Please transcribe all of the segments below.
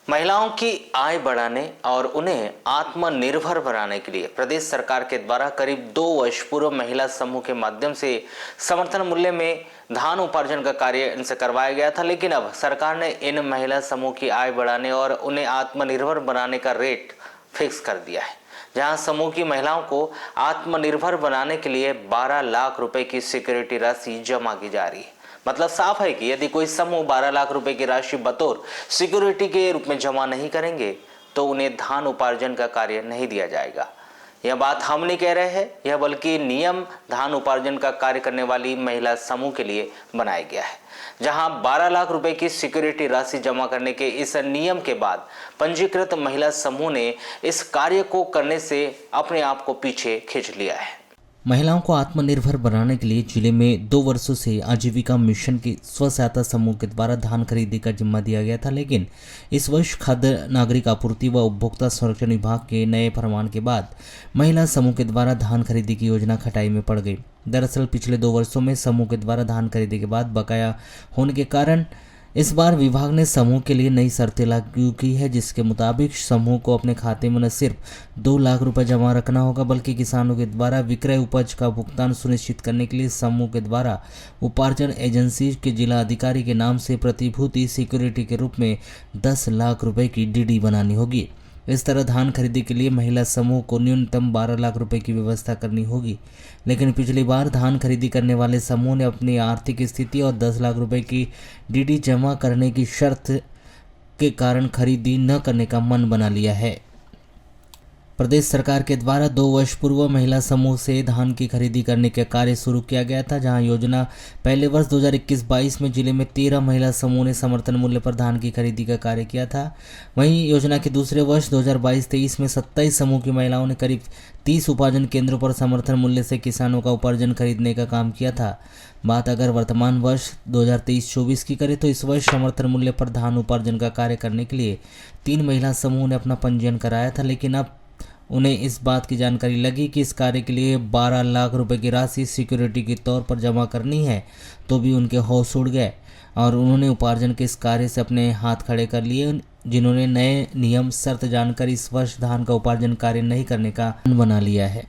महिलाओं की आय बढ़ाने और उन्हें आत्मनिर्भर बनाने के लिए प्रदेश सरकार के द्वारा करीब 2 वर्ष पूर्व महिला समूह के माध्यम से समर्थन मूल्य में धान उपार्जन का कार्य इनसे करवाया गया था। लेकिन अब सरकार ने इन महिला समूह की आय बढ़ाने और उन्हें आत्मनिर्भर बनाने का रेट फिक्स कर दिया है, जहां समूह की महिलाओं को आत्मनिर्भर बनाने के लिए 12 लाख रुपए की सिक्योरिटी राशि जमा की जा रही है। मतलब साफ है कि यदि कोई समूह 12 लाख रुपए की राशि बतौर सिक्योरिटी के रूप में जमा नहीं करेंगे तो उन्हें धान उपार्जन का कार्य नहीं दिया जाएगा। यह बात हम नहीं कह रहे हैं, यह बल्कि नियम धान उपार्जन का कार्य करने वाली महिला समूह के लिए बनाया गया है, जहां 12 लाख रुपए की सिक्योरिटी राशि जमा करने के इस नियम के बाद पंजीकृत महिला समूह ने इस कार्य को करने से अपने आप को पीछे खींच लिया है। महिलाओं को आत्मनिर्भर बनाने के लिए जिले में 2 वर्षों से आजीविका मिशन की स्व सहायता समूह के द्वारा धान खरीदी का जिम्मा दिया गया था। लेकिन इस वर्ष खाद्य नागरिक आपूर्ति व उपभोक्ता संरक्षण विभाग के नए फरमान के बाद महिला समूह के द्वारा धान खरीदी की योजना खटाई में पड़ गई। दरअसल पिछले 2 वर्षों में समूह के द्वारा धान खरीदी के बाद बकाया होने के कारण इस बार विभाग ने समूह के लिए नई शर्तें लागू की है, जिसके मुताबिक समूह को अपने खाते में न सिर्फ 2 लाख रुपए जमा रखना होगा बल्कि किसानों के द्वारा विक्रय उपज का भुगतान सुनिश्चित करने के लिए समूह के द्वारा उपार्जन एजेंसी के जिला अधिकारी के नाम से प्रतिभूति सिक्योरिटी के रूप में 10 लाख रुपए की डीडी बनानी होगी। इस तरह धान खरीदी के लिए महिला समूह को न्यूनतम 12 लाख रुपए की व्यवस्था करनी होगी। लेकिन पिछली बार धान खरीदी करने वाले समूह ने अपनी आर्थिक स्थिति और 10 लाख रुपए की डीडी जमा करने की शर्त के कारण खरीदी न करने का मन बना लिया है। प्रदेश सरकार के द्वारा 2 वर्ष पूर्व महिला समूह से धान की खरीदी करने का कार्य शुरू किया गया था, जहां योजना पहले वर्ष 2021-22 में जिले में 13 महिला समूह ने समर्थन मूल्य पर धान की खरीदी का कार्य किया था। वहीं योजना के दूसरे वर्ष 2022-23 में 27 समूह की महिलाओं ने करीब 30 उपार्जन केंद्रों पर समर्थन मूल्य से किसानों का उपार्जन खरीदने का काम किया था। बात अगर वर्तमान वर्ष 2023-24 की करें तो इस वर्ष समर्थन मूल्य पर धान उपार्जन का कार्य करने के लिए 3 महिला समूह ने अपना पंजीयन कराया था। लेकिन अब उन्हें इस बात की जानकारी लगी कि इस कार्य के लिए 12 लाख रुपए की राशि सिक्योरिटी के तौर पर जमा करनी है, तो भी उनके होश उड़ गए और उन्होंने उपार्जन के इस कार्य से अपने हाथ खड़े कर लिए। जिन्होंने नए नियम शर्त जानकर इस वर्ष धान का उपार्जन कार्य नहीं करने का मन बना लिया है।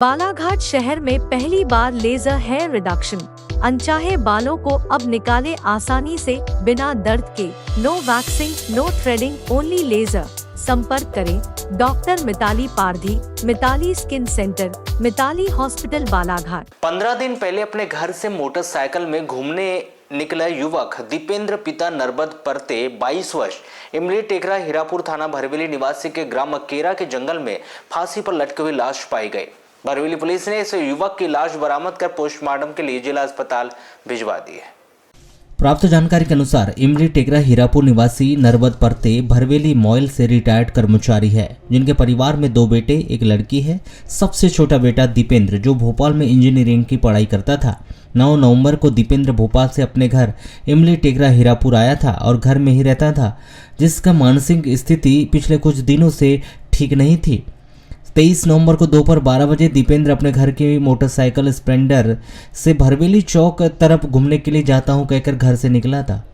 बालाघाट शहर में पहली बार लेजर हेयर रिडक्शन, अनचाहे बालों को अब निकाले आसानी से बिना दर्द के। No waxing, no threading, only laser. संपर्क करें doctor Mitali Pardhi, Mitali skin centre, Mitali hospital, Balaghat. 15 दिन पहले अपने घर से मोटरसाइकिल में घूमने निकला युवक दीपेंद्र पिता नरबत परते 22 वर्ष इमली टेकरा हीरापुर थाना भरवेली निवासी के ग्राम केरा के जंगल में फांसी पर लटकी हुई लाश पाई गई। भरवेली पुलिस ने इस युवक की लाश बरामद कर पोस्टमार्टम के लिए जिला अस्पताल भिजवा दी है। प्राप्त जानकारी के अनुसार इमली टेकरा हीरापुर निवासी नरबत परते भरवेली मॉयल से रिटायर्ड कर्मचारी है, जिनके परिवार में 2 बेटे, 1 लड़की है। सबसे छोटा बेटा दीपेंद्र, जो भोपाल में इंजीनियरिंग की पढ़ाई करता था। 9 नवंबर को दीपेंद्र भोपाल से अपने घर इमली टेकरा हीरापुर आया था और घर में ही रहता था, जिसका मानसिक स्थिति पिछले कुछ दिनों से ठीक नहीं थी। 23 नवंबर को दोपहर 12 बजे दीपेंद्र अपने घर की मोटरसाइकिल स्प्लेंडर से भरवेली चौक तरफ घूमने के लिए जाता हूं कहकर घर से निकला था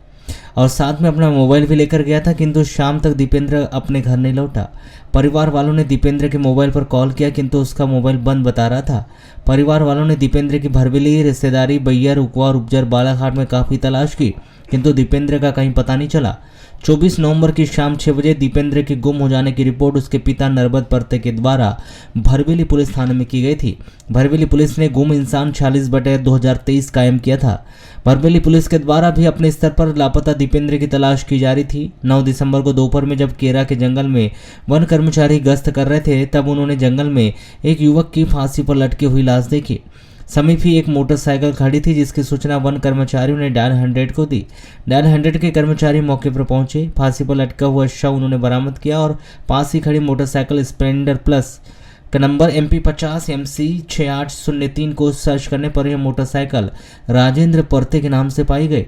और साथ में अपना मोबाइल भी लेकर गया था, किंतु शाम तक दीपेंद्र अपने घर नहीं लौटा। परिवार वालों ने दीपेंद्र के मोबाइल पर कॉल किया, किंतु उसका मोबाइल बंद बता रहा था। परिवार वालों ने दीपेंद्र की भरवेली रिश्तेदारी बैयर, उकवा और उपजर बालाघाट में काफ़ी तलाश की, किंतु दीपेंद्र का कहीं पता नहीं चला। 24 नवंबर की शाम 6 बजे दीपेंद्र के गुम हो जाने की रिपोर्ट उसके पिता नरबत परते के द्वारा भरवेली पुलिस थाने में की गई थी। भरवेली पुलिस ने गुम इंसान 46/2023 कायम किया था। भरवेली पुलिस के द्वारा भी अपने स्तर पर लापता दीपेंद्र की तलाश की जा रही थी। 9 दिसंबर को दोपहर में जब केरा के जंगल में वन कर्मचारी गश्त कर रहे थे, तब उन्होंने जंगल में एक युवक की फांसी पर लटकी हुई लाश देखी। समीप ही एक मोटरसाइकिल खड़ी थी, जिसकी सूचना वन कर्मचारियों ने डायल 100 को दी। डायल 100 के कर्मचारी मौके पर पहुंचे, फांसी पर लटका हुआ शव उन्होंने बरामद किया और पास ही खड़ी मोटरसाइकिल स्प्लेंडर प्लस का नंबर MP 50 MC 6803 को सर्च करने पर यह मोटरसाइकिल राजेंद्र परते के नाम से पाई गई।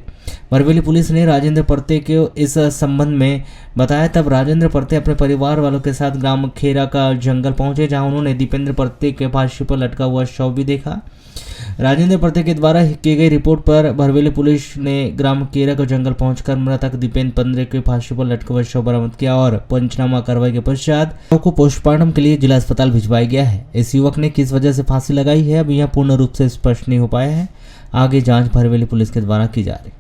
बरवेली पुलिस ने राजेंद्र परते के इस संबंध में बताया। तब राजेंद्र परते अपने परिवार वालों के साथ ग्राम खेरा का जंगल पहुंचे, जहां उन्होंने दीपेंद्र परते के फांसी पर लटका हुआ शव भी देखा। राजेंद्र परते के द्वारा की गई रिपोर्ट पर बरवेली पुलिस ने ग्राम केरा का जंगल पहुंचकर मृतक दीपेंद्र परते के फांसी पर लटका हुआ शव बरामद किया और पंचनामा कार्रवाई के पश्चात शव को पोस्टमार्टम के लिए जिला अस्पताल भिजवाया गया है। इस युवक ने किस वजह से फांसी लगाई है, अभी यह पूर्ण रूप से स्पष्ट नहीं हो पाया है। आगे जांच बरवेली पुलिस के द्वारा की जा रही।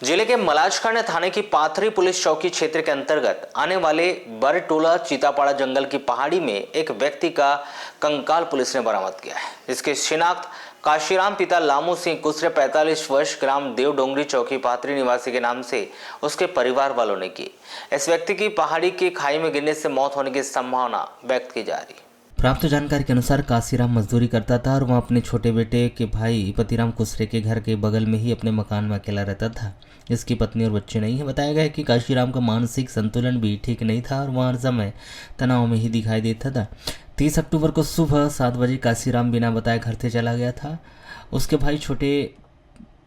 जिले के मलाजखंड थाने की पाथरी पुलिस चौकी क्षेत्र के अंतर्गत आने वाले बरटोला चीतापाड़ा जंगल की पहाड़ी में एक व्यक्ति का कंकाल पुलिस ने बरामद किया है, जिसकी शिनाख्त काशीराम पिता लामू सिंह कुसरे 45 वर्ष ग्राम देवडोंगरी चौकी पाथरी निवासी के नाम से उसके परिवार वालों ने की। इस व्यक्ति की पहाड़ी की खाई में गिरने से मौत होने की संभावना व्यक्त की जा रही है। प्राप्त जानकारी के अनुसार काशीराम मजदूरी करता था और वह अपने छोटे बेटे के भाई पतिराम कुसरे के घर के बगल में ही अपने मकान में अकेला रहता था। इसकी पत्नी और बच्चे नहीं है। बताया गया कि काशीराम का मानसिक संतुलन भी ठीक नहीं था और वह हर समय तनाव में ही दिखाई देता था। 30 अक्टूबर को सुबह 7 बजे काशीराम बिना बताए घर से चला गया था। उसके भाई छोटे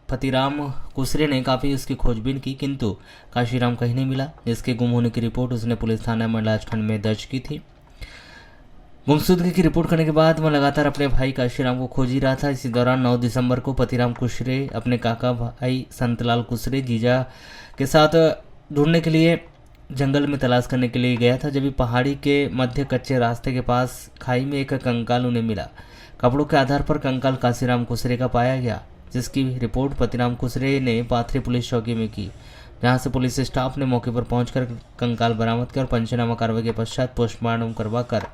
पतिराम कुसरे ने काफ़ी उसकी खोजबीन की, किंतु काशीराम कहीं नहीं मिला, जिसके गुम होने की रिपोर्ट उसने पुलिस थाना मलाजखंड में दर्ज की थी। गुमशुदगी की रिपोर्ट करने के बाद वह लगातार अपने भाई काशीराम को खोज ही रहा था। इसी दौरान 9 दिसंबर को पतिराम कुसरे अपने काका भाई संतलाल कुसरे जीजा के साथ ढूंढने के लिए जंगल में तलाश करने के लिए गया था। जब भी पहाड़ी के मध्य कच्चे रास्ते के पास खाई में एक कंकाल उन्हें मिला। कपड़ों के आधार पर कंकाल काशीराम कुसरे का पाया गया, जिसकी रिपोर्ट पतिराम कुसरे ने पाथरी पुलिस चौकी में की, जहां से पुलिस स्टाफ ने मौके पर पहुंचकर कंकाल बरामद कर पंचनामा कार्रवाई के पश्चात पोस्टमार्टम करवाकर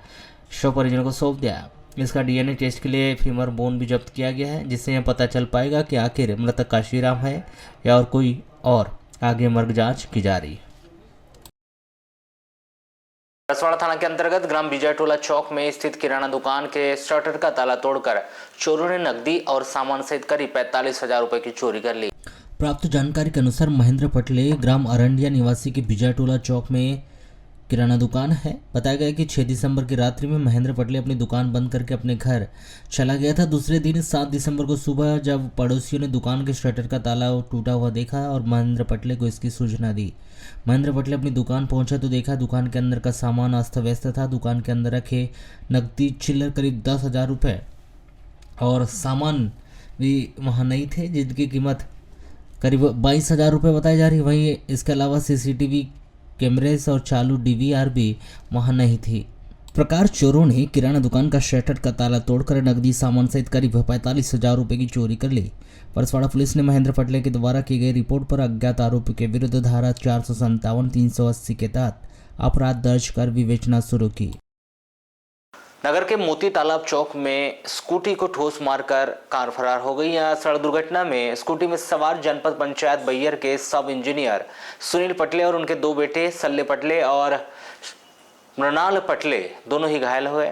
शव परिजनों को सौंप दिया। इसका DNA टेस्ट के लिए फीमर बोन भी जब्त किया गया है, जिससे यह पता चल पाएगा कि आखिर मृतक काशीराम है या और कोई और। आगे मर्ग जांच की जा रही है। रसवाड़ा थाना के अंतर्गत ग्राम विजयटोला चौक में स्थित किराना दुकान के शटर का ताला तोड़कर चोरों ने नकदी और सामान सहित करीब 45,000 रुपए की चोरी कर ली। प्राप्त जानकारी के अनुसार महेंद्र पटले ग्राम अरंडिया निवासी के विजयटोला चौक में किराना दुकान है। बताया गया कि 6 दिसंबर की रात्रि में महेंद्र पटले अपनी दुकान बंद करके अपने घर चला गया था। दूसरे दिन 7 दिसंबर को सुबह जब पड़ोसियों ने दुकान के शटर का ताला टूटा हुआ देखा और महेंद्र पटले को इसकी सूचना दी। महेंद्र पटले अपनी दुकान पहुंचा तो देखा दुकान के अंदर का सामान अस्त व्यस्त था। दुकान के अंदर रखे नकदी चिल्लर करीब 10,000 रुपये और सामान भी वहाँ नहीं थे, जिनकी कीमत करीब 22,000 रुपये बताई जा रही। वहीं इसके अलावा CCTV कैमरेस और चालू DVR भी वहां नहीं थी। प्रकार चोरों ने किराना दुकान का शटर का ताला तोड़कर नकदी सामान सहित करीब 45,000 रुपए की चोरी कर ली। परसवाड़ा पुलिस ने महेंद्र पटले के द्वारा की गई रिपोर्ट पर अज्ञात आरोपी के विरुद्ध धारा 457, 380 के तहत अपराध दर्ज कर विवेचना शुरू की। नगर के मोती तालाब चौक में स्कूटी को ठोस मारकर कार फरार हो गई। यहां सड़क दुर्घटना में स्कूटी में सवार जनपद पंचायत बैयर के सब इंजीनियर सुनील पटले और उनके 2 बेटे सल्ले पटले और मृणाल पटले दोनों ही घायल हुए।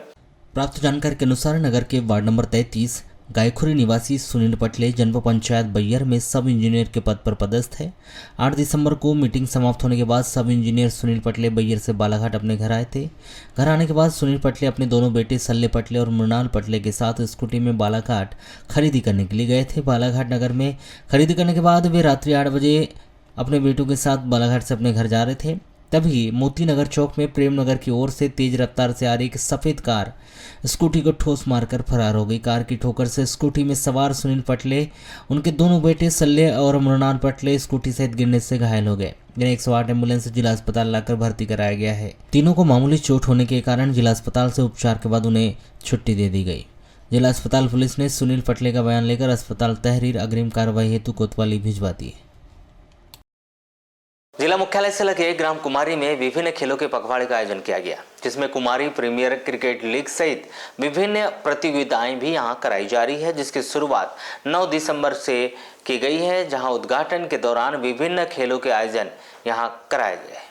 प्राप्त जानकारी के अनुसार नगर के वार्ड नंबर 33 गायखुरी निवासी सुनील पटले जनपद पंचायत बैयर में सब इंजीनियर के पद पर पदस्थ है। 8 दिसंबर को मीटिंग समाप्त होने के बाद सब इंजीनियर सुनील पटले बैयर से बालाघाट अपने घर आए थे। घर आने के बाद सुनील पटले अपने दोनों बेटे सल्ले पटले और मृणाल पटले के साथ स्कूटी में बालाघाट खरीदी करने के लिए गए थे। बालाघाट नगर में खरीदी करने के बाद वे रात्रि 8 बजे अपने बेटों के साथ बालाघाट से अपने घर जा रहे थे। तभी मोती नगर चौक में प्रेम नगर की ओर से तेज रफ्तार से आ रही एक सफेद कार स्कूटी को ठोस मारकर फरार हो गई। कार की ठोकर से स्कूटी में सवार सुनील पटले, उनके दोनों बेटे सल्ले और मृणाल पटले स्कूटी सहित गिरने से घायल हो गए, जिन्हें 108 एम्बुलेंस से जिला अस्पताल लाकर भर्ती कराया गया है। तीनों को मामूली चोट होने के कारण जिला अस्पताल से उपचार के बाद उन्हें छुट्टी दे दी गई। जिला अस्पताल पुलिस ने सुनील पटले का बयान लेकर अस्पताल तहरीर अग्रिम कार्रवाई हेतु कोतवाली भिजवा दी। जिला मुख्यालय से लगे ग्राम कुमारी में विभिन्न खेलों के पखवाड़े का आयोजन किया गया, जिसमें कुमारी प्रीमियर क्रिकेट लीग सहित विभिन्न प्रतियोगिताएं भी यहां कराई जा रही है, जिसकी शुरुआत 9 दिसंबर से की गई है, जहां उद्घाटन के दौरान विभिन्न खेलों के आयोजन यहां कराए गए।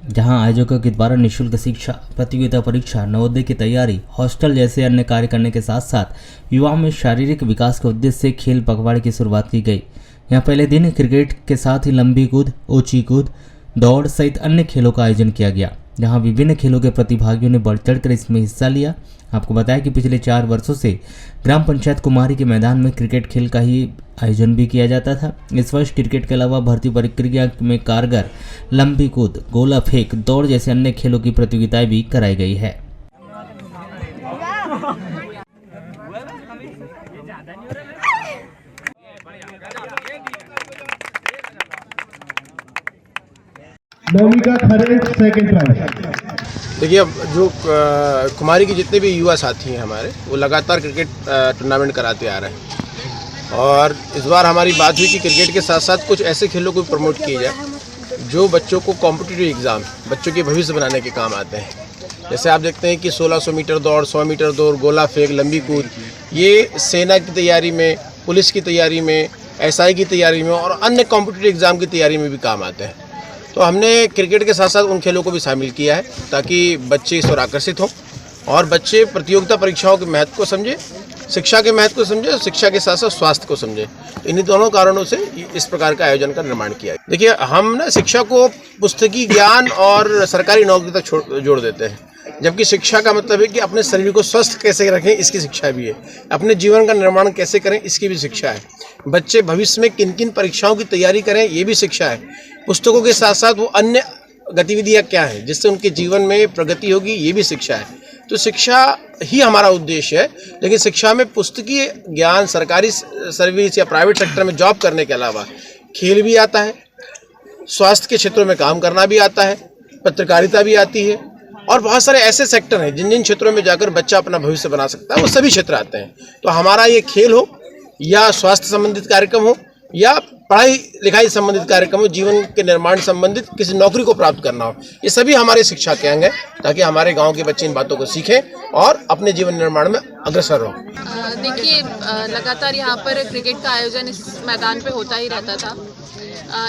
जहां आयोजकों के द्वारा निःशुल्क शिक्षा, प्रतियोगिता परीक्षा, नवोदय की तैयारी, हॉस्टल जैसे अन्य कार्य करने के साथ साथ युवाओं में शारीरिक विकास के उद्देश्य से खेल पखवाड़े की शुरुआत की गई। यहाँ पहले दिन क्रिकेट के साथ ही लंबी कूद, ऊंची कूद, दौड़ सहित अन्य खेलों का आयोजन किया गया, जहां विभिन्न खेलों के प्रतिभागियों ने बढ़ चढ़कर इसमें हिस्सा लिया। आपको बताया कि पिछले 4 वर्षों से ग्राम पंचायत कुमारी के मैदान में क्रिकेट खेल का ही आयोजन भी किया जाता था। इस वर्ष क्रिकेट के अलावा भर्ती प्रक्रिया में कारगर, लंबी कूद, गोला फेंक, दौड़ जैसे अन्य खेलों की प्रतियोगिताएं भी कराई गई है। नवमी का सेकंड प्राइज। देखिए, अब जो कुमारी के जितने भी युवा साथी हैं हमारे, वो लगातार क्रिकेट टूर्नामेंट कराते आ रहे हैं और इस बार हमारी बात हुई कि क्रिकेट के साथ साथ कुछ ऐसे खेलों को प्रमोट किया जाए जो बच्चों को कॉम्पिटिटिव एग्ज़ाम, बच्चों के भविष्य बनाने के काम आते हैं। जैसे आप देखते हैं कि 1600 मीटर दौड़, 100 मीटर दौड़, गोला फेंक, लंबी कूद, ये सेना की तैयारी में, पुलिस की तैयारी में, SI की तैयारी में और अन्य कॉम्पिटिटिव एग्ज़ाम की तैयारी में भी काम आते हैं। तो हमने क्रिकेट के साथ साथ उन खेलों को भी शामिल किया है ताकि बच्चे इस ओर आकर्षित हों और बच्चे प्रतियोगिता परीक्षाओं के महत्व को समझें, शिक्षा के महत्व को समझें और शिक्षा के साथ साथ स्वास्थ्य को समझें। तो इन्हीं दोनों कारणों से इस प्रकार का आयोजन का निर्माण किया है। देखिए, हम ना शिक्षा को पुस्तकीय ज्ञान और सरकारी नौकरी तक जोड़ देते हैं, जबकि शिक्षा का मतलब है कि अपने शरीर को स्वस्थ कैसे रखें, इसकी शिक्षा भी है। अपने जीवन का निर्माण कैसे करें, इसकी भी शिक्षा है। बच्चे भविष्य में किन किन परीक्षाओं की तैयारी करें, ये भी शिक्षा है। पुस्तकों के साथ साथ वो अन्य गतिविधियाँ क्या हैं जिससे उनके जीवन में प्रगति होगी, ये भी शिक्षा है। तो शिक्षा ही हमारा उद्देश्य है, लेकिन शिक्षा में पुस्तकीय ज्ञान, सरकारी सर्विस या प्राइवेट सेक्टर में जॉब करने के अलावा खेल भी आता है, स्वास्थ्य के क्षेत्रों में काम करना भी आता है, पत्रकारिता भी आती है और बहुत सारे ऐसे सेक्टर हैं जिन जिन क्षेत्रों में जाकर बच्चा अपना भविष्य बना सकता है, वो सभी क्षेत्र आते हैं। तो हमारा ये खेल हो या स्वास्थ्य संबंधित कार्यक्रम हो या पढ़ाई लिखाई संबंधित कार्यक्रम हो, जीवन के निर्माण संबंधित किसी नौकरी को प्राप्त करना हो, ये सभी हमारे शिक्षा के अंग हैं ताकि हमारे गांव के बच्चे इन बातों को सीखें और अपने जीवन निर्माण में अग्रसर हों। देखिए, लगातार यहाँ पर क्रिकेट का आयोजन इस मैदान पे होता ही रहता था।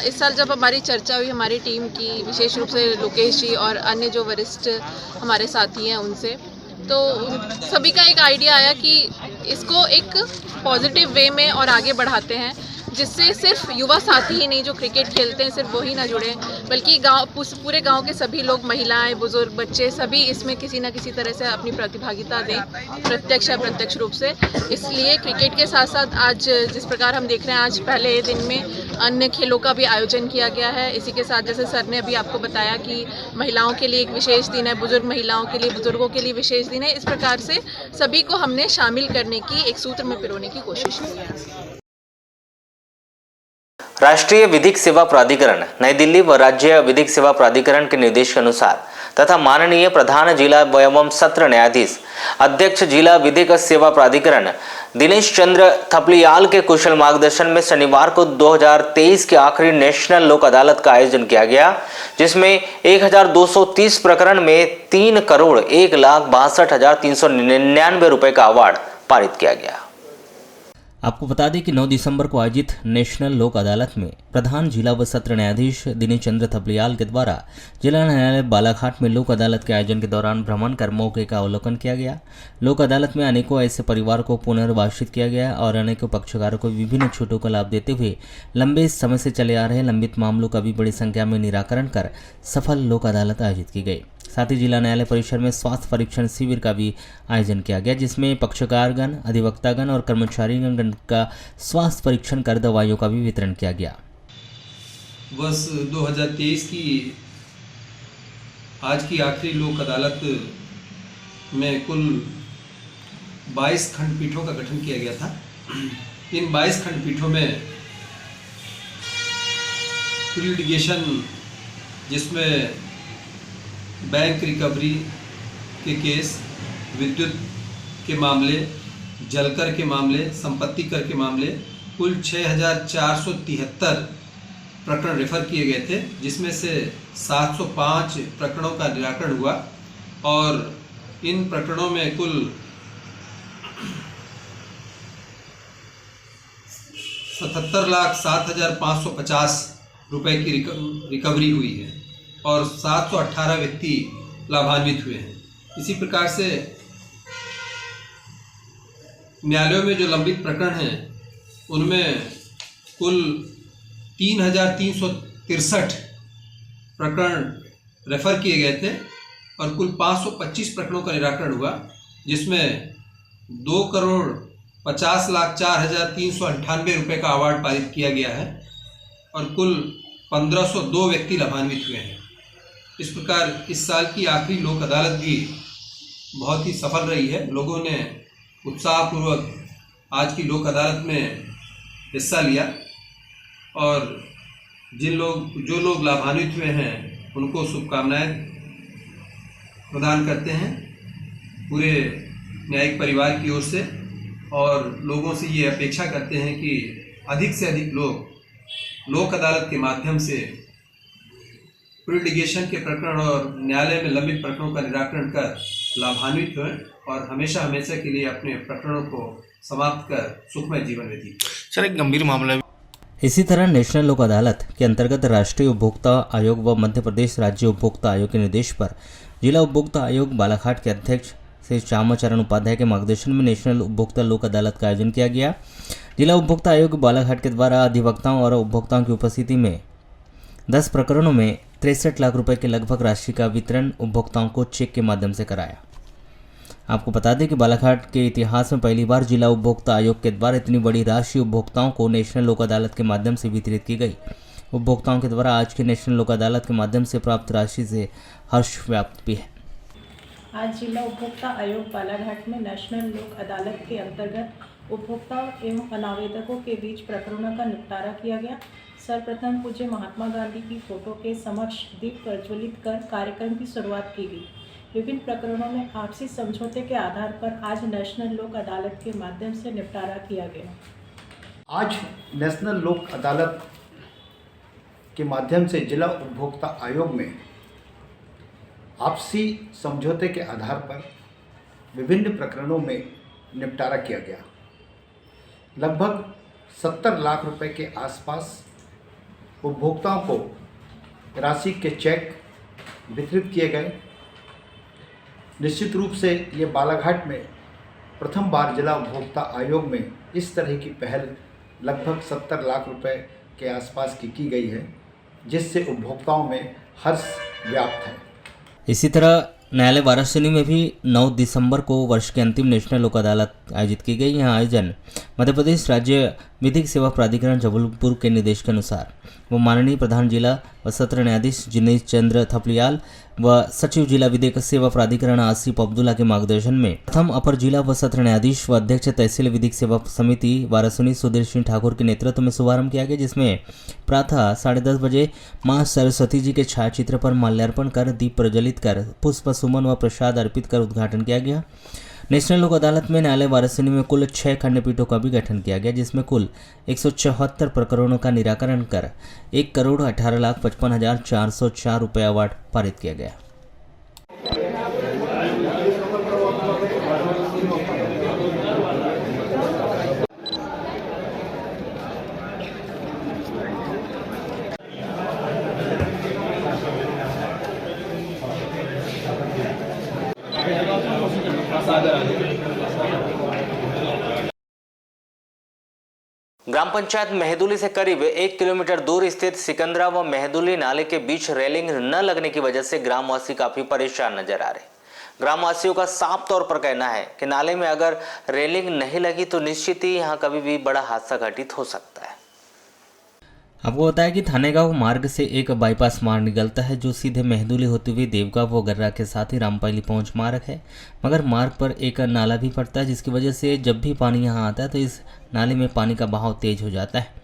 इस साल जब हमारी चर्चा हुई हमारी टीम की, विशेष रूप से लोकेश जी और अन्य जो वरिष्ठ हमारे साथी हैं उनसे, तो सभी का एक आइडिया आया कि इसको एक पॉजिटिव वे में और आगे बढ़ाते हैं, जिससे सिर्फ युवा साथी ही नहीं जो क्रिकेट खेलते हैं सिर्फ वही ना जुड़े, बल्कि पूरे गांव के सभी लोग, महिलाएं, बुजुर्ग, बच्चे, सभी इसमें किसी न किसी तरह से अपनी प्रतिभागिता दें, प्रत्यक्ष या प्रत्यक्ष रूप से। इसलिए क्रिकेट के साथ साथ आज जिस प्रकार हम देख रहे हैं, आज पहले दिन में अन्य खेलों का भी आयोजन किया गया है। इसी के साथ जैसे सर ने अभी आपको बताया कि महिलाओं के लिए एक विशेष दिन है, बुजुर्ग महिलाओं के लिए, बुजुर्गों के लिए विशेष दिन है। इस प्रकार से सभी को हमने शामिल करने की, एक सूत्र में पिरोने की कोशिश की है। राष्ट्रीय विधिक सेवा प्राधिकरण नई दिल्ली व राज्य विधिक सेवा प्राधिकरण के निर्देश के अनुसार तथा माननीय प्रधान जिला एवं सत्र न्यायाधीश अध्यक्ष जिला विधिक सेवा प्राधिकरण दिनेश चंद्र थपलियाल के कुशल मार्गदर्शन में शनिवार को 2023 के आखिरी नेशनल लोक अदालत का आयोजन किया गया, जिसमें 1230 प्रकरण में 3,01,62,399 रुपए का अवार्ड पारित किया गया। आपको बता दें कि 9 दिसंबर को आयोजित नेशनल लोक अदालत में प्रधान जिला व सत्र न्यायाधीश दिनेश चंद्र थपलियाल के द्वारा जिला न्यायालय बालाघाट में लोक अदालत के आयोजन के दौरान भ्रमण कर मौके का अवलोकन किया गया। लोक अदालत में अनेकों ऐसे परिवार को पुनर्वासित किया गया और अनेकों पक्षकारों को विभिन्न छूटों का लाभ देते हुए लंबे समय से चले आ रहे लंबित मामलों का भी बड़ी संख्या में निराकरण कर सफल लोक अदालत आयोजित की गई। साथ ही जिला न्यायालय परिसर में स्वास्थ्य परीक्षण शिविर का भी आयोजन किया गया, जिसमें पक्षकारगण, अधिवक्तागण और कर्मचारीगण का स्वास्थ्य परीक्षण कर दवाइयों का भी वितरण किया गया। वर्ष 2023 की आज की आखिरी लोक अदालत में कुल 22 खंडपीठों का गठन किया गया था। इन 22 खंडपीठों में प्री लिटिगेशन, जिसमें बैंक रिकवरी के केस, विद्युत के मामले, जलकर के मामले, संपत्ति कर के मामले, कुल 6,473 प्रकरण रेफर किए गए थे, जिसमें से 705 प्रकरणों का निराकरण हुआ और इन प्रकरणों में कुल 77,07,550 रुपए की रिकवरी हुई है और 718 व्यक्ति लाभान्वित हुए हैं। इसी प्रकार से न्यायालयों में जो लंबित प्रकरण हैं उनमें कुल 3,363 प्रकरण रेफर किए गए थे और कुल 525 प्रकरणों का निराकरण हुआ, जिसमें 2,50,04,398 रुपये का अवार्ड पारित किया गया है और कुल 1502 व्यक्ति लाभान्वित हुए हैं। इस प्रकार इस साल की आखिरी लोक अदालत भी बहुत ही सफल रही है। लोगों ने उत्साहपूर्वक आज की लोक अदालत में हिस्सा लिया और जो लोग लाभान्वित हुए हैं उनको शुभकामनाएं प्रदान करते हैं पूरे न्यायिक परिवार की ओर से, और लोगों से ये अपेक्षा करते हैं कि अधिक से अधिक लोग लोक अदालत के माध्यम से प्री लिटिगेशन के प्रकरण और न्यायालय में लंबित प्रकरणों का निराकरण कर लाभान्वित हुए और हमेशा हमेशा के लिए अपने प्रकरणों को समाप्त कर सुखमय जीवन व्यतीत करें। सर, एक गंभीर मामला। इसी तरह नेशनल लोक अदालत के अंतर्गत राष्ट्रीय उपभोक्ता आयोग व मध्य प्रदेश राज्य उपभोक्ता आयोग के निर्देश पर जिला उपभोक्ता आयोग बालाघाट के अध्यक्ष श्री श्यामाचरण उपाध्याय के मार्गदर्शन में नेशनल उपभोक्ता लोक अदालत का आयोजन किया गया। जिला उपभोक्ता आयोग बालाघाट के द्वारा अधिवक्ताओं और उपभोक्ताओं की उपस्थिति में 10 प्रकरणों में 63 लाख रुपए के लगभग राशि का वितरण उपभोक्ताओं को चेक के माध्यम से कराया। आपको बता दें कि बालाघाट के इतिहास में पहली बार जिला उपभोक्ता आयोग के द्वारा इतनी बड़ी राशि उपभोक्ताओं को नेशनल लोक अदालत के माध्यम से वितरित की गई। उपभोक्ताओं के द्वारा आज के नेशनल लोक अदालत के माध्यम से प्राप्त राशि से हर्ष व्याप्त भी है। आज जिला उपभोक्ता आयोग बालाघाट में नेशनल लोक अदालत के अंतर्गत उपभोक्ताओं एवं अनावेदकों के बीच प्रकरणों का निपटारा किया गया। सर्वप्रथम पूज्य महात्मा गांधी की फोटो के समक्ष दीप प्रज्वलित कर कार्यक्रम की शुरुआत की गई। विभिन्न प्रकरणों में आपसी समझौते के आधार पर आज नेशनल लोक अदालत के माध्यम से निपटारा किया गया। आज नेशनल लोक अदालत के माध्यम से जिला उपभोक्ता आयोग में आपसी समझौते के आधार पर विभिन्न प्रकरणों में निपटारा किया गया। लगभग 70 लाख रुपए के आसपास उपभोक्ताओं को राशि के चेक वितरित किए गए। निश्चित रूप से ये बालाघाट में प्रथम बार जिला उपभोक्ता आयोग में इस तरह की पहल लगभग 70 लाख रुपए के आसपास की गई है, जिससे उपभोक्ताओं में हर्ष व्याप्त है। इसी तरह न्यायालय वाराणसी में भी 9 दिसंबर को वर्ष के अंतिम नेशनल लोक अदालत आयोजित की गई। यह आयोजन मध्य प्रदेश राज्य विधिक सेवा प्राधिकरण जबलपुर के निर्देश के अनुसार वो माननीय प्रधान जिला व सत्र न्यायाधीश जिनेश चंद्र थपलियाल व सचिव जिला विधिक सेवा प्राधिकरण आसिफ अब्दुल्ला के मार्गदर्शन में प्रथम अपर जिला व सत्र न्यायाधीश व अध्यक्ष तहसील विधिक सेवा समिति वाराणसी सुधीर सिंह ठाकुर के नेतृत्व में शुभारंभ किया गया, जिसमें प्रातः 10:30 बजे मां सरस्वती जी के छायाचित्र पर माल्यार्पण कर दीप प्रज्वलित कर पुष्प सुमन व प्रसाद अर्पित कर उद्घाटन किया गया। नेशनल लोक अदालत में न्यायालय वाराणसी में कुल 6 खंडपीठों का भी गठन किया गया, जिसमें कुल 174 प्रकरणों का निराकरण कर 1,18,55,404 रुपये अवार्ड पारित किया गया। ग्राम पंचायत मेहदुली से करीब 1 किलोमीटर दूर स्थित सिकंदरा व मेहदुली नाले के बीच रेलिंग न लगने की वजह से ग्रामवासी काफी परेशान नजर आ रहे। ग्रामवासियों का साफ तौर पर कहना है कि नाले में अगर रेलिंग नहीं लगी तो निश्चित ही यहां कभी भी बड़ा हादसा घटित हो सकता है। आपको बताया कि थानेगांव मार्ग से एक बाईपास मार्ग निकलता है जो सीधे मेहदुली होते हुए देवगांव व गर्रा के साथ ही रामपाली पहुंच मार्ग है, मगर मार्ग पर एक नाला भी पड़ता है, जिसकी वजह से जब भी पानी यहां आता है तो इस नाले में पानी का बहाव तेज हो जाता है।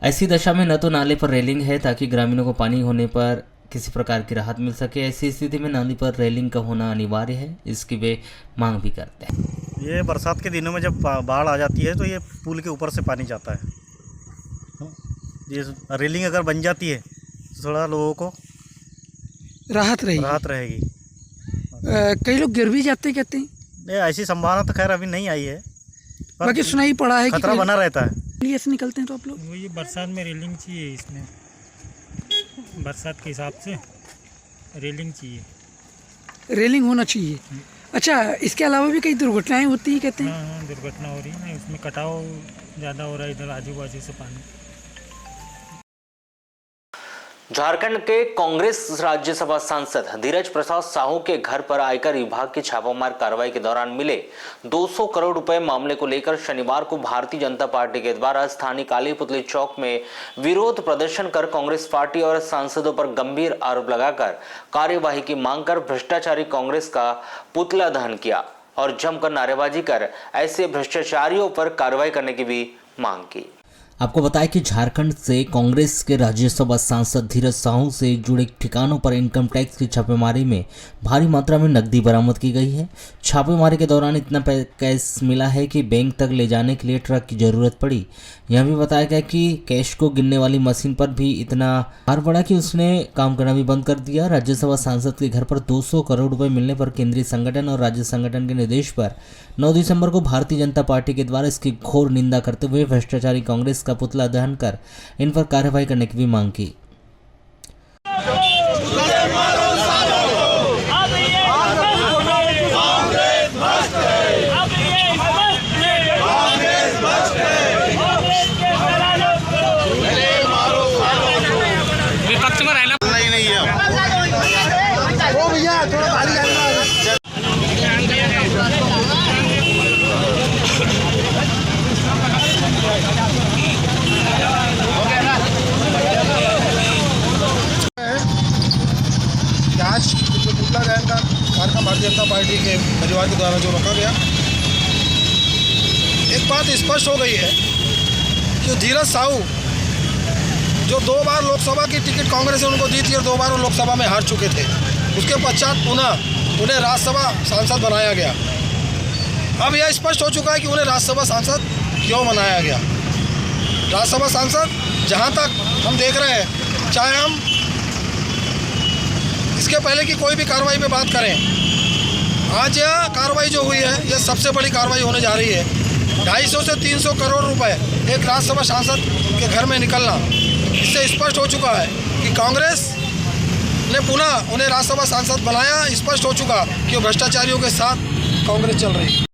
ऐसी दशा में न तो नाले पर रेलिंग है ताकि ग्रामीणों को पानी होने पर किसी प्रकार की राहत मिल सके। ऐसी स्थिति में नाले पर रेलिंग का होना अनिवार्य है, इसकी वे मांग भी करते हैं। ये बरसात के दिनों में जब बाढ़ आ जाती है तो ये पुल के ऊपर से पानी जाता है। ये रेलिंग अगर बन जाती है तो थोड़ा लोगों को राहत रहेगी। कई लोग गिर भी जाते कहते हैं। नहीं, ऐसी संभावना तो खैर अभी नहीं आई है, बाकी सुनाई पड़ा है खतरा बना रहता है। ऐसे निकलते हैं तो आप लोग ये बरसात में रेलिंग चाहिए, इसमें बरसात के हिसाब से रेलिंग चाहिए, रेलिंग होना चाहिए। अच्छा, इसके अलावा भी कई दुर्घटनाएं होती हैं कहते हैं। हाँ, दुर्घटना हो रही है ना, इसमें कटाव ज़्यादा हो रहा है इधर आजू बाजू से पानी। झारखंड के कांग्रेस राज्यसभा सांसद धीरज प्रसाद साहू के घर पर आयकर विभाग की छापामार कार्रवाई के दौरान मिले 200 करोड़ रुपए मामले को लेकर शनिवार को भारतीय जनता पार्टी के द्वारा स्थानीय काली पुतली चौक में विरोध प्रदर्शन कर कांग्रेस पार्टी और सांसदों पर गंभीर आरोप लगाकर कार्यवाही की मांग कर भ्रष्टाचारी कांग्रेस का पुतला दहन किया और जमकर नारेबाजी कर ऐसे भ्रष्टाचारियों पर कार्रवाई करने की भी मांग की। आपको बताएं कि झारखंड से कांग्रेस के राज्यसभा सांसद धीरज साहू से जुड़े ठिकानों पर इनकम टैक्स की छापेमारी में भारी मात्रा में नकदी बरामद की गई है। छापेमारी के दौरान इतना कैश मिला है कि बैंक तक ले जाने के लिए ट्रक की जरूरत पड़ी। यह भी बताया गया कि कैश को गिनने वाली मशीन पर भी इतना भार पड़ा कि उसने काम करना भी बंद कर दिया। राज्यसभा सांसद के घर पर 200 करोड़ रुपए मिलने पर केंद्रीय संगठन और राज्य संगठन के निर्देश पर 9 दिसंबर को भारतीय जनता पार्टी के द्वारा इसकी घोर निंदा करते हुए भ्रष्टाचारी कांग्रेस का पुतला दहन कर इन पर कार्रवाई करने की भी मांग की। भारतीय जनता पार्टी के परिवार के द्वारा जो रखा गया, एक बात स्पष्ट हो गई है कि धीरज साहू जो 2 बार लोकसभा की टिकट कांग्रेस ने उनको दी थी और 2 बार वो लोकसभा में हार चुके थे, उसके पश्चात पुनः उन्हें राज्यसभा सांसद बनाया गया। अब यह स्पष्ट हो चुका है कि उन्हें राज्यसभा सांसद क्यों बनाया गया। राज्यसभा सांसद जहाँ तक हम देख रहे हैं, चाहे हम इसके पहले की कोई भी कार्रवाई पे बात करें, आज यह कार्रवाई जो हुई है यह सबसे बड़ी कार्रवाई होने जा रही है। 250 से 300 करोड़ रुपए एक राज्यसभा सांसद के घर में निकलना, इससे स्पष्ट हो चुका है कि कांग्रेस ने पुनः उन्हें राज्यसभा सांसद बनाया। स्पष्ट हो चुका कि वो भ्रष्टाचारियों के साथ कांग्रेस चल रही है।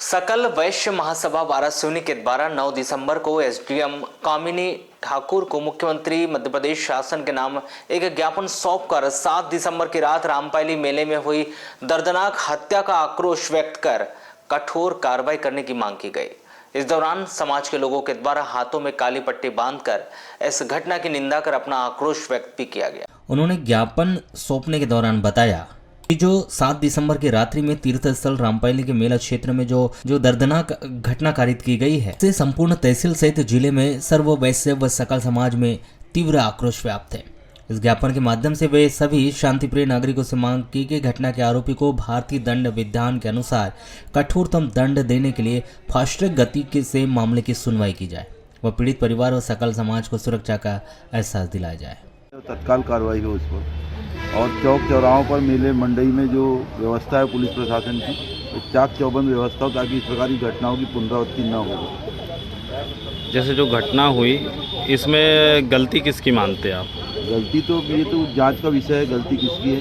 सकल वैश्य महासभा वाराणसी के द्वारा 9 दिसंबर को एसडीएम कामिनी ठाकुर को मुख्यमंत्री मध्य प्रदेश शासन के नाम एक ज्ञापन सौंपकर 7 दिसंबर की रात रामपायली मेले में हुई दर्दनाक हत्या का आक्रोश व्यक्त कर कठोर कार्रवाई करने की मांग की गई। इस दौरान समाज के लोगों के द्वारा हाथों में काली पट्टी बांधकर इस घटना की निंदा कर अपना आक्रोश व्यक्त भी किया गया। उन्होंने ज्ञापन सौंपने के दौरान बताया कि जो 7 दिसंबर की रात्रि में तीर्थ स्थल रामपायली के मेला क्षेत्र में जो दर्दनाक घटना कारित की गई है, इससे संपूर्ण तहसील सहित जिले में सर्व वैश्य व सकल समाज में तीव्र आक्रोश व्याप्त है। इस ज्ञापन के माध्यम से वे सभी शांतिप्रिय नागरिकों से मांग की कि घटना के आरोपी को भारतीय दंड विधान के अनुसार कठोरतम दंड देने के लिए फास्ट ट्रैक गति से मामले की सुनवाई की जाए व पीड़ित परिवार और सकल समाज को सुरक्षा का एहसास दिलाया जाए। तत्काल कार्रवाई हो उस पर, और चौक चौराहों पर मेले मंडई में जो व्यवस्था है पुलिस प्रशासन की, तो चाक चौबंद व्यवस्था हो ताकि इस प्रकार की घटनाओं की पुनरावृत्ति न हो। जैसे जो घटना हुई इसमें गलती किसकी मानते हैं आप? गलती तो ये तो जांच का विषय है, गलती किसकी है,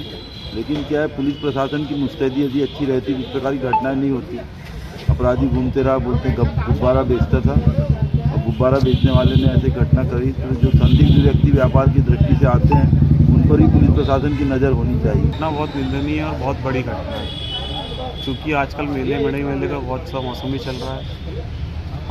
लेकिन क्या है पुलिस प्रशासन की मुस्तैदी यदि अच्छी रहती इस प्रकार की घटनाएँ नहीं होती। अपराधी घूमते रहा, बोलते गुब्बारा बेचता था और गुब्बारा बेचने वाले ने ऐसे घटना करी, तो जो संदिग्ध व्यक्ति व्यापार की दृष्टि से आते हैं उन पर ही पुलिस प्रशासन की नज़र होनी चाहिए। घटना बहुत निंदनीय और बहुत बड़ी घटना है, क्योंकि आजकल मंडई मेले का बहुत सा मौसम भी चल रहा है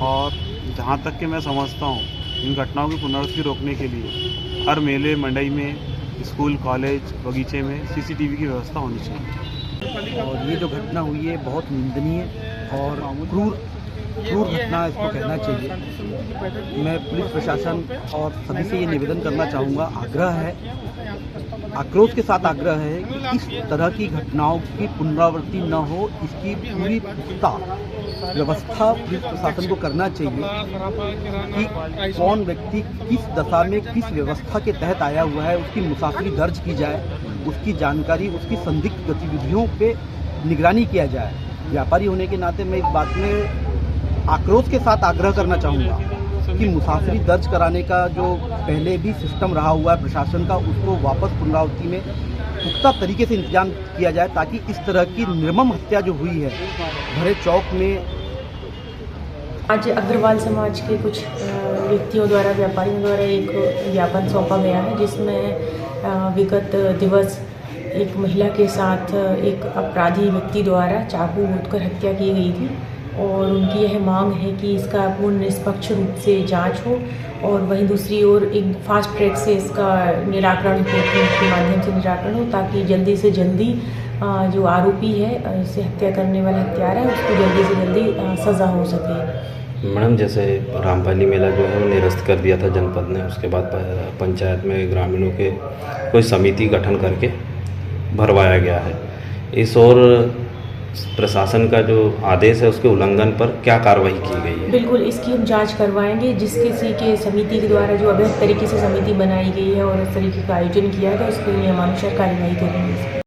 और जहाँ तक कि मैं समझता हूँ इन घटनाओं की पुनरावृत्ति रोकने के लिए हर मेले मंडई में, स्कूल, कॉलेज, बगीचे में सीसीटीवी की व्यवस्था होनी चाहिए। और ये जो घटना हुई है बहुत निंदनीय और क्रूर घटना इसको कहना चाहिए। मैं पुलिस प्रशासन और सभी से ये निवेदन करना चाहूँगा, आग्रह है, आक्रोश के साथ आग्रह है कि इस तरह की घटनाओं की पुनरावृत्ति न हो, इसकी पूरी पुख्ता व्यवस्था पुलिस प्रशासन को करना चाहिए कि कौन व्यक्ति किस दशा में किस व्यवस्था के तहत आया हुआ है, उसकी मुसाफिरी दर्ज की जाए, उसकी जानकारी, उसकी संदिग्ध गतिविधियों पे निगरानी किया जाए। व्यापारी होने के नाते मैं इस बात में आक्रोश के साथ आग्रह करना चाहूँगा कि मुसाफिरी दर्ज कराने का जो पहले भी सिस्टम रहा हुआ है प्रशासन का, उसको वापस पुनरावृत्ति में पुख्ता तरीके से इंतजाम किया जाए, ताकि इस तरह की निर्मम हत्या जो हुई है भरे चौक में आज अग्रवाल समाज के कुछ व्यक्तियों द्वारा, व्यापारियों द्वारा एक ज्ञापन सौंपा गया है, जिसमें विगत दिवस एक महिला के साथ एक अपराधी व्यक्ति द्वारा चाकू घोंटकर हत्या की गई थी और उनकी यह मांग है कि इसका पूर्ण निष्पक्ष रूप से जांच हो और वहीं दूसरी ओर एक फास्ट ट्रैक से इसका निराकरण कोर्ट के माध्यम से निराकरण हो, ताकि जल्दी से जल्दी जो आरोपी है, इसे हत्या करने वाला हत्यारा है, उसको जल्दी से जल्दी सज़ा हो सके। मैडम, जैसे रामपाली मेला जो है वो निरस्त कर दिया था जनपद ने, उसके बाद पंचायत में ग्रामीणों के कोई समिति गठन करके भरवाया गया है। इस और प्रशासन का जो आदेश है उसके उल्लंघन पर क्या कार्रवाई की गई है? बिल्कुल, इसकी हम जांच करवाएंगे। जिस किसी के समिति के द्वारा जो अवैध तरीके से समिति बनाई गई है और इस तरीके का आयोजन किया गया, उसके नियमानुसार कार्रवाई करेंगे।